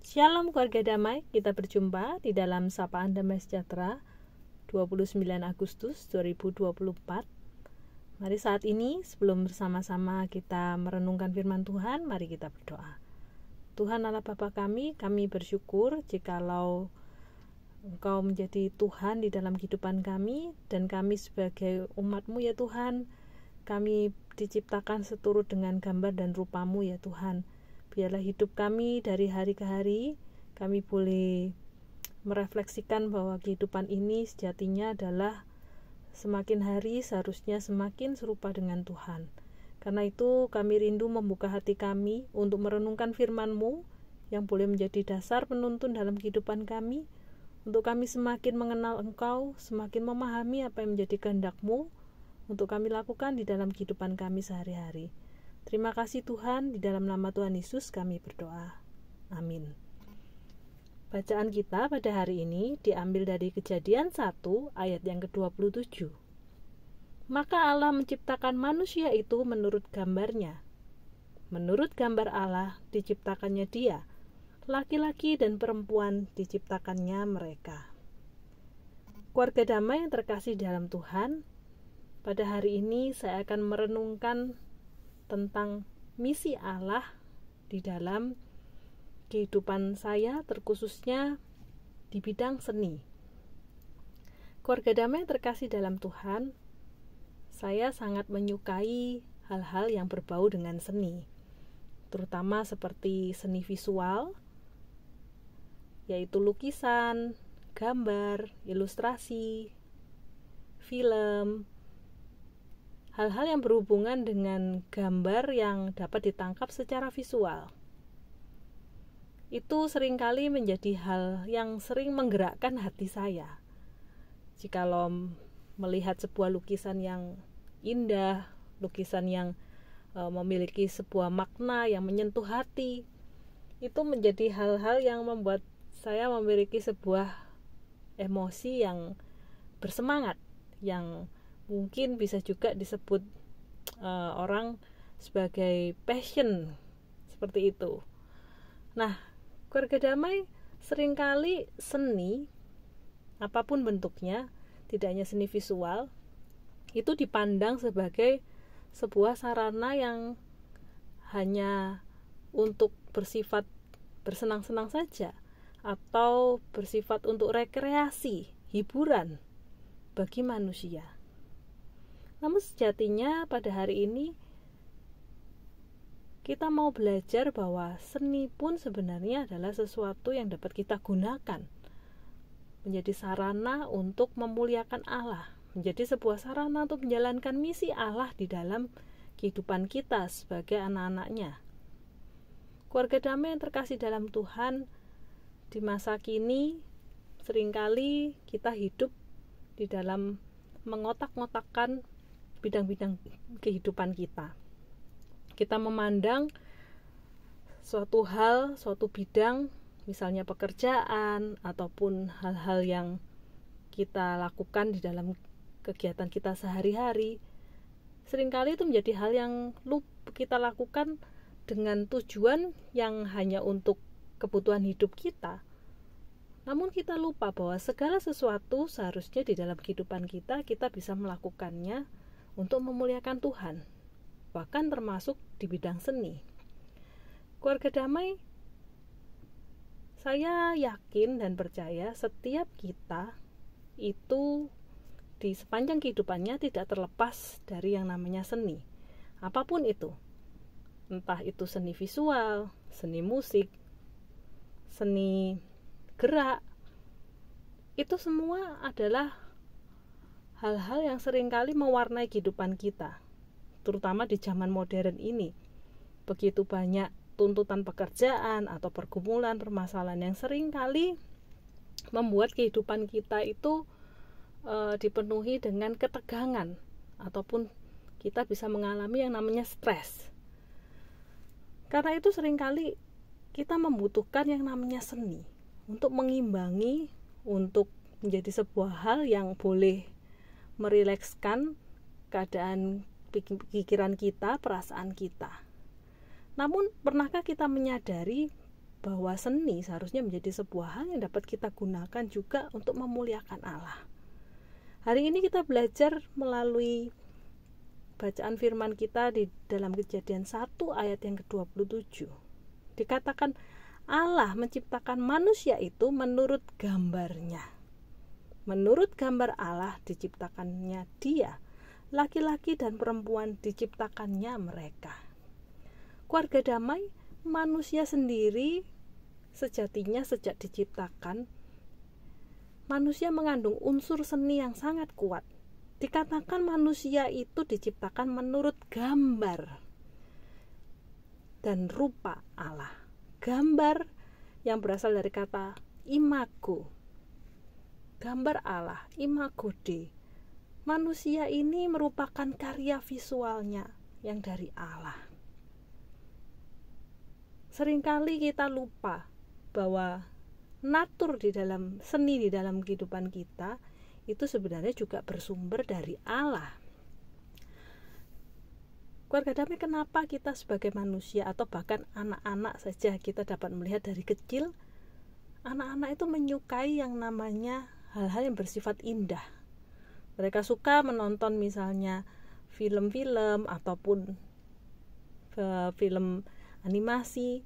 Shalom keluarga damai, kita berjumpa di dalam Sapaan Damai Sejahtera 29 Agustus 2024. Mari saat ini sebelum bersama-sama kita merenungkan firman Tuhan, mari kita berdoa. Tuhan Allah Bapa kami bersyukur jikalau Engkau menjadi Tuhan di dalam kehidupan kami, dan kami sebagai umat-Mu ya Tuhan, kami diciptakan seturut dengan gambar dan rupa-Mu ya Tuhan. Biarlah hidup kami dari hari ke hari, kami boleh merefleksikan bahwa kehidupan ini sejatinya adalah semakin hari seharusnya semakin serupa dengan Tuhan. Karena itu kami rindu membuka hati kami untuk merenungkan firman-Mu yang boleh menjadi dasar penuntun dalam kehidupan kami, untuk kami semakin mengenal Engkau, semakin memahami apa yang menjadi kehendak-Mu untuk kami lakukan di dalam kehidupan kami sehari-hari. Terima kasih Tuhan, di dalam nama Tuhan Yesus kami berdoa. Amin. Bacaan kita pada hari ini diambil dari Kejadian 1 ayat yang ke-27. Maka Allah menciptakan manusia itu menurut gambarnya. Menurut gambar Allah diciptakannya dia, laki-laki dan perempuan diciptakannya mereka. Keluarga damai yang terkasih dalam Tuhan, pada hari ini saya akan merenungkan tentang misi Allah di dalam kehidupan saya, terkhususnya di bidang seni. Keluarga damai terkasih dalam Tuhan, saya sangat menyukai hal-hal yang berbau dengan seni, terutama seperti seni visual, yaitu lukisan, gambar, ilustrasi, film, hal-hal yang berhubungan dengan gambar yang dapat ditangkap secara visual. Itu seringkali menjadi hal yang sering menggerakkan hati saya. Jikalau melihat sebuah lukisan yang indah, lukisan yang memiliki sebuah makna yang menyentuh hati, itu menjadi hal-hal yang membuat saya memiliki sebuah emosi yang bersemangat, yang mungkin bisa juga disebut orang sebagai passion, seperti itu. Nah, keluarga damai, seringkali seni, apapun bentuknya, tidak hanya seni visual, itu dipandang sebagai sebuah sarana yang hanya untuk bersifat bersenang-senang saja, atau bersifat untuk rekreasi, hiburan bagi manusia. Namun sejatinya pada hari ini kita mau belajar bahwa seni pun sebenarnya adalah sesuatu yang dapat kita gunakan menjadi sarana untuk memuliakan Allah, menjadi sebuah sarana untuk menjalankan misi Allah di dalam kehidupan kita sebagai anak-anaknya. Keluarga damai yang terkasih dalam Tuhan, di masa kini seringkali kita hidup di dalam mengotak-ngotakkan bidang-bidang kehidupan kita. Kita memandang suatu hal, suatu bidang, misalnya pekerjaan ataupun hal-hal yang kita lakukan di dalam kegiatan kita sehari-hari, seringkali itu menjadi hal yang kita lakukan dengan tujuan yang hanya untuk kebutuhan hidup kita. Namun kita lupa bahwa segala sesuatu seharusnya di dalam kehidupan kita bisa melakukannya untuk memuliakan Tuhan, bahkan termasuk di bidang seni. Keluarga damai, saya yakin dan percaya setiap kita itu di sepanjang kehidupannya tidak terlepas dari yang namanya seni, apapun itu, entah itu seni visual, seni musik, seni gerak, itu semua adalah hal-hal yang seringkali mewarnai kehidupan kita, terutama di zaman modern ini. Begitu banyak tuntutan pekerjaan atau pergumulan, permasalahan yang seringkali membuat kehidupan kita itu dipenuhi dengan ketegangan, ataupun kita bisa mengalami yang namanya stres. Karena itu seringkali kita membutuhkan yang namanya seni untuk mengimbangi, untuk menjadi sebuah hal yang boleh merilekskan keadaan pikiran kita, perasaan kita. Namun pernahkah kita menyadari bahwa seni seharusnya menjadi sebuah hal yang dapat kita gunakan juga untuk memuliakan Allah. Hari ini kita belajar melalui bacaan firman kita di dalam Kejadian 1 ayat yang ke-27. Dikatakan Allah menciptakan manusia itu menurut gambarnya. Menurut gambar Allah diciptakannya dia, laki-laki dan perempuan diciptakannya mereka. Keluarga damai, manusia sendiri sejatinya sejak diciptakan, manusia mengandung unsur seni yang sangat kuat. Dikatakan manusia itu diciptakan menurut gambar dan rupa Allah. Gambar yang berasal dari kata imago. Gambar Allah, imago Dei. Manusia ini merupakan karya visualnya yang dari Allah. Seringkali kita lupa bahwa natur di dalam seni di dalam kehidupan kita itu sebenarnya juga bersumber dari Allah. Keluarga damai, kenapa kita sebagai manusia atau bahkan anak-anak saja kita dapat melihat dari kecil, anak-anak itu menyukai yang namanya hal-hal yang bersifat indah. Mereka suka menonton misalnya film-film ataupun film animasi,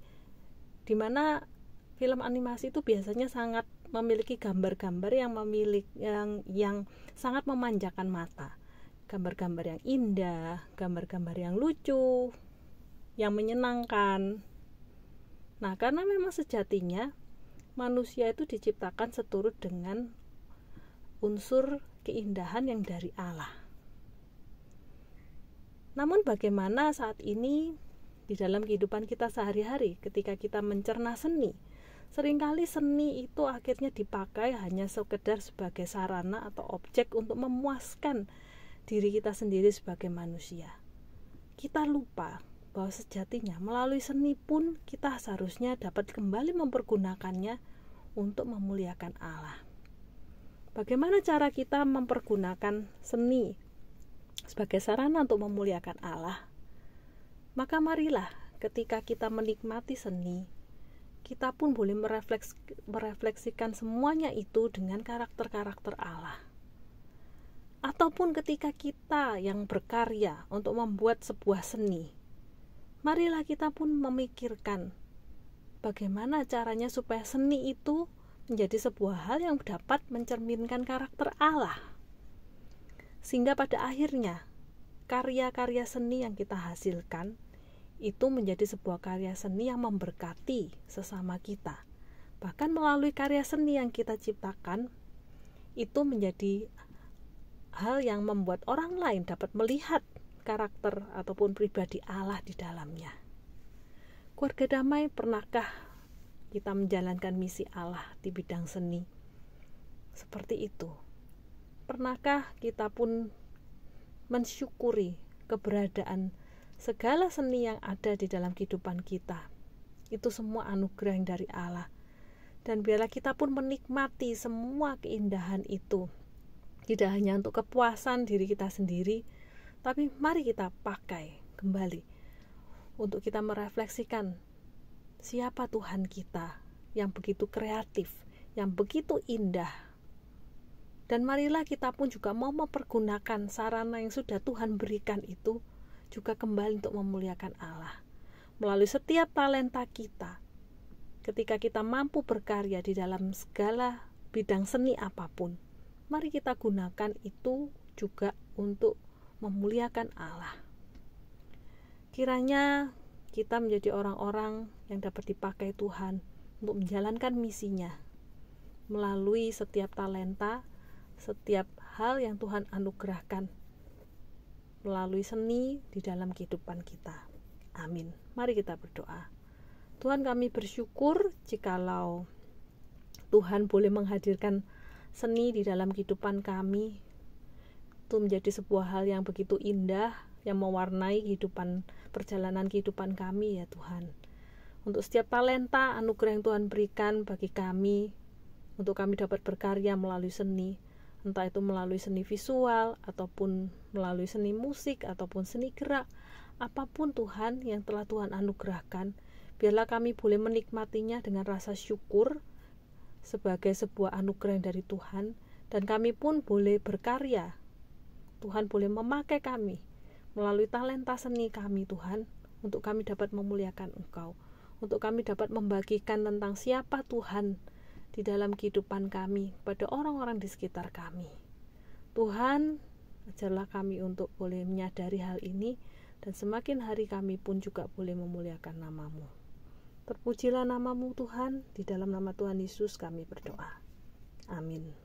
di mana film animasi itu biasanya sangat memiliki gambar-gambar yang sangat memanjakan mata. Gambar-gambar yang indah, gambar-gambar yang lucu, yang menyenangkan. Nah, karena memang sejatinya manusia itu diciptakan seturut dengan unsur keindahan yang dari Allah. Namun bagaimana saat ini di dalam kehidupan kita sehari-hari ketika kita mencerna seni? Seringkali seni itu akhirnya dipakai hanya sekedar sebagai sarana atau objek untuk memuaskan diri kita sendiri sebagai manusia. Kita lupa bahwa sejatinya melalui seni pun kita seharusnya dapat kembali mempergunakannya untuk memuliakan Allah. Bagaimana cara kita mempergunakan seni sebagai sarana untuk memuliakan Allah? Maka marilah ketika kita menikmati seni, kita pun boleh merefleksikan semuanya itu dengan karakter-karakter Allah. Ataupun ketika kita yang berkarya untuk membuat sebuah seni, marilah kita pun memikirkan bagaimana caranya supaya seni itu menjadi sebuah hal yang dapat mencerminkan karakter Allah. Sehingga pada akhirnya karya-karya seni yang kita hasilkan itu menjadi sebuah karya seni yang memberkati sesama kita. Bahkan melalui karya seni yang kita ciptakan, itu menjadi hal yang membuat orang lain dapat melihat karakter ataupun pribadi Allah di dalamnya. Keluarga damai, pernahkah kita menjalankan misi Allah di bidang seni? Seperti itu. Pernahkah kita pun mensyukuri keberadaan segala seni yang ada di dalam kehidupan kita? Itu semua anugerah yang dari Allah. Dan biarlah kita pun menikmati semua keindahan itu. Tidak hanya untuk kepuasan diri kita sendiri, tapi mari kita pakai kembali untuk kita merefleksikan siapa Tuhan kita yang begitu kreatif, yang begitu indah. Dan marilah kita pun juga mau mempergunakan sarana yang sudah Tuhan berikan itu juga kembali untuk memuliakan Allah. Melalui setiap talenta kita, ketika kita mampu berkarya di dalam segala bidang seni apapun, mari kita gunakan itu juga untuk memuliakan Allah. Kiranya kita menjadi orang-orang yang dapat dipakai Tuhan untuk menjalankan misinya melalui setiap talenta, setiap hal yang Tuhan anugerahkan melalui seni di dalam kehidupan kita. Amin. Mari kita berdoa. Tuhan, kami bersyukur jikalau Tuhan boleh menghadirkan seni di dalam kehidupan kami. Itu menjadi sebuah hal yang begitu indah, yang mewarnai perjalanan kehidupan kami ya Tuhan. Untuk setiap talenta, anugerah yang Tuhan berikan bagi kami, untuk kami dapat berkarya melalui seni, entah itu melalui seni visual, ataupun melalui seni musik, ataupun seni gerak, apapun Tuhan yang telah Tuhan anugerahkan, Biarlah kami boleh menikmatinya dengan rasa syukur sebagai sebuah anugerah dari Tuhan, dan kami pun boleh berkarya. Tuhan boleh memakai kami melalui talenta seni kami, Tuhan, untuk kami dapat memuliakan Engkau, untuk kami dapat membagikan tentang siapa Tuhan di dalam kehidupan kami kepada orang-orang di sekitar kami. Tuhan, ajarlah kami untuk boleh menyadari hal ini, dan semakin hari kami pun juga boleh memuliakan nama-Mu. Terpujilah nama-Mu Tuhan, di dalam nama Tuhan Yesus kami berdoa. Amin.